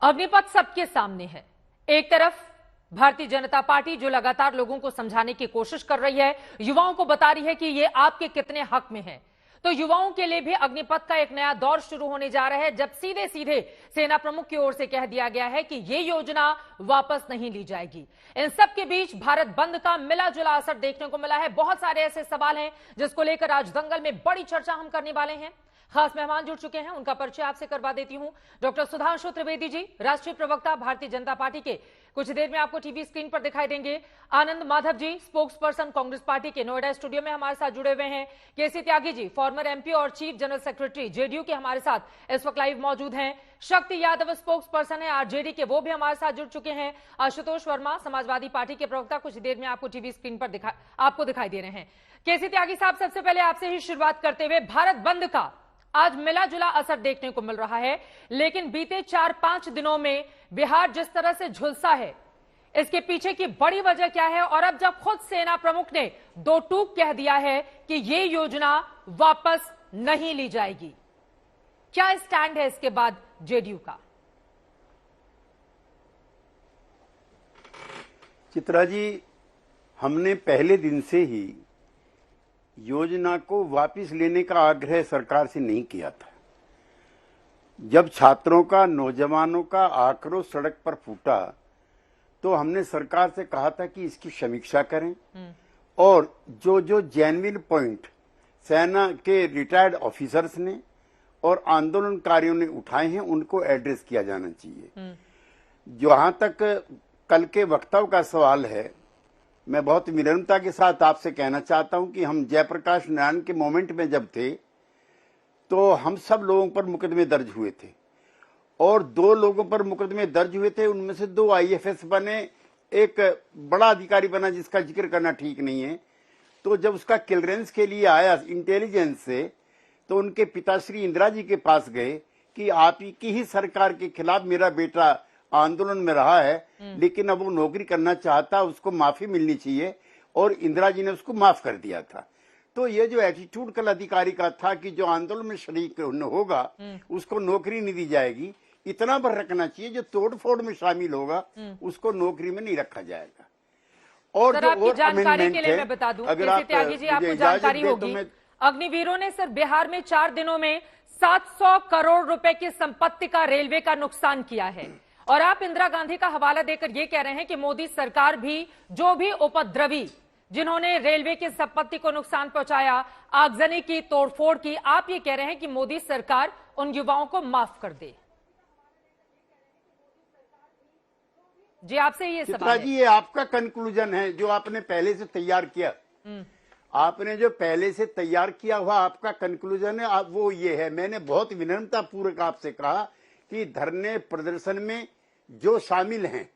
अग्निपथ सबके सामने है। एक तरफ भारतीय जनता पार्टी जो लगातार लोगों को समझाने की कोशिश कर रही है, युवाओं को बता रही है कि ये आपके कितने हक में है। तो युवाओं के लिए भी अग्निपथ का एक नया दौर शुरू होने जा रहा है, जब सीधे सीधे सेना प्रमुख की ओर से कह दिया गया है कि ये योजना वापस नहीं ली जाएगी। इन सब के बीच भारत बंद का मिला जुला असर देखने को मिला है। बहुत सारे ऐसे सवाल हैं जिसको लेकर आज दंगल में बड़ी चर्चा हम करने वाले हैं। खास मेहमान जुड़ चुके हैं, उनका परिचय आपसे करवा देती हूं। डॉक्टर सुधांशु त्रिवेदी जी, राष्ट्रीय प्रवक्ता भारतीय जनता पार्टी के, कुछ देर में आपको टीवी स्क्रीन पर दिखाई देंगे। आनंद Madhav ji, spokes person Congress party के, नोएडा स्टूडियो में हमारे साथ जुड़े हुए हैं। केसी त्यागी जी, फॉर्मर एमपी और चीफ जनरल सेक्रेटरी जेडीयू के, हमारे साथ इस वक्त लाइव मौजूद हैं। शक्ति यादव स्पोक्स पर्सन है आरजेडी के, वो भी हमारे साथ जुड़ चुके हैं। आशुतोष वर्मा, समाजवादी पार्टी के प्रवक्ता, कुछ देर में आपको टीवी स्क्रीन पर आपको दिखाई दे रहे हैं। केसी त्यागी साहब, सबसे पहले आपसे ही शुरुआत करते हुए, भारत बंद का आज मिला जुला असर देखने को मिल रहा है, लेकिन बीते 4-5 दिनों में बिहार जिस तरह से झुलसा है, इसके पीछे की बड़ी वजह क्या है? और अब जब खुद सेना प्रमुख ने दो टूक कह दिया है कि ये योजना वापस नहीं ली जाएगी, क्या स्टैंड है इसके बाद जेडीयू का? चित्रा जी, हमने पहले दिन से ही योजना को वापस लेने का आग्रह सरकार से नहीं किया था। जब छात्रों का, नौजवानों का आक्रोश सड़क पर फूटा, तो हमने सरकार से कहा था कि इसकी समीक्षा करें और जो जो जेन्युइन पॉइंट सेना के रिटायर्ड ऑफिसर्स ने और आंदोलनकारियों ने उठाए हैं, उनको एड्रेस किया जाना चाहिए। जहां तक कल के वक्तव्य का सवाल है, मैं बहुत विनम्रता के साथ आपसे कहना चाहता हूं कि हम जयप्रकाश नारायण के मोमेंट में जब थे, तो हम सब लोगों पर मुकदमे दर्ज हुए थे और 2 लोगों पर मुकदमे दर्ज हुए थे। उनमें से 2 आईएफएस बने, एक बड़ा अधिकारी बना जिसका जिक्र करना ठीक नहीं है। तो जब उसका क्लियरेंस के लिए आया इंटेलिजेंस से, तो उनके पिताश्री इंदिरा जी के पास गए कि आप की ही सरकार के खिलाफ मेरा बेटा आंदोलन में रहा है, लेकिन अब वो नौकरी करना चाहता, उसको माफी मिलनी चाहिए, और इंदिरा जी ने उसको माफ कर दिया था। तो ये जो एटीट्यूड कल अधिकारी का था कि जो आंदोलन में शरीक होगा उसको नौकरी नहीं दी जाएगी, इतना पर रखना चाहिए। जो तोड़फोड़ में शामिल होगा उसको नौकरी में नहीं रखा जाएगा। और जो और जानकारी के लिए मैं बता दूं, अगर त्यागी जी आपको जानकारी होगी, अग्निवीरों ने सर बिहार में 4 दिनों में 700 करोड़ रुपए की संपत्ति का रेलवे का नुकसान किया है। और आप इंदिरा गांधी का हवाला देकर ये कह रहे हैं कि मोदी सरकार भी, जो भी उपद्रवी जिन्होंने रेलवे की संपत्ति को नुकसान पहुंचाया, आगजनी की, तोड़फोड़ की, आप ये कह रहे हैं कि मोदी सरकार उन युवाओं को माफ कर दे। जी, आपसे ये सवाल है। जी, ये आपका कंक्लूजन है जो आपने पहले से तैयार किया। आपने जो पहले से तैयार किया हुआ आपका कंक्लूजन है, वो ये है। मैंने बहुत विनम्रता पूर्वक आपसे कहा कि धरने प्रदर्शन में जो शामिल हैं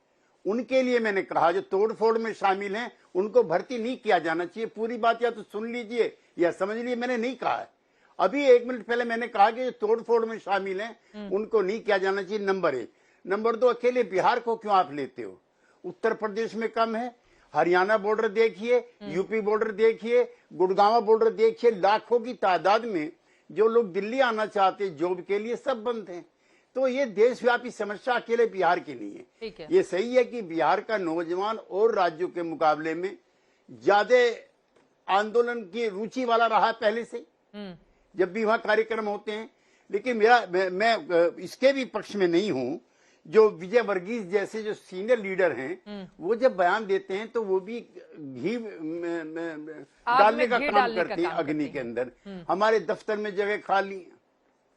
उनके लिए मैंने कहा, जो तोड़फोड़ में शामिल हैं उनको भर्ती नहीं किया जाना चाहिए। पूरी बात या तो सुन लीजिए या समझ लीजिए, मैंने नहीं कहा है। अभी 1 मिनट पहले मैंने कहा कि जो तोड़फोड़ में शामिल हैं उनको नहीं किया जाना चाहिए, नंबर 1। नंबर 2, अकेले बिहार को क्यों आप लेते हो? उत्तर प्रदेश में कम है, हरियाणा बॉर्डर देखिए, यूपी बॉर्डर देखिए, गुड़गांव बॉर्डर देखिए, लाखों की तादाद में जो लोग दिल्ली आना चाहते जॉब के लिए, सब बंद हैं। तो ये देशव्यापी समस्या अकेले बिहार की नहीं है। ये सही है कि बिहार का नौजवान और राज्यों के मुकाबले में ज्यादा आंदोलन की रुचि वाला रहा पहले से, जब भी वहां कार्यक्रम होते हैं। लेकिन मैं इसके भी पक्ष में नहीं हूं। जो विजय वर्गीस जैसे जो सीनियर लीडर हैं, वो जब बयान देते हैं तो वो भी घी डालने का काम करते हैं अग्नि के अंदर। हमारे दफ्तर में जगह खाली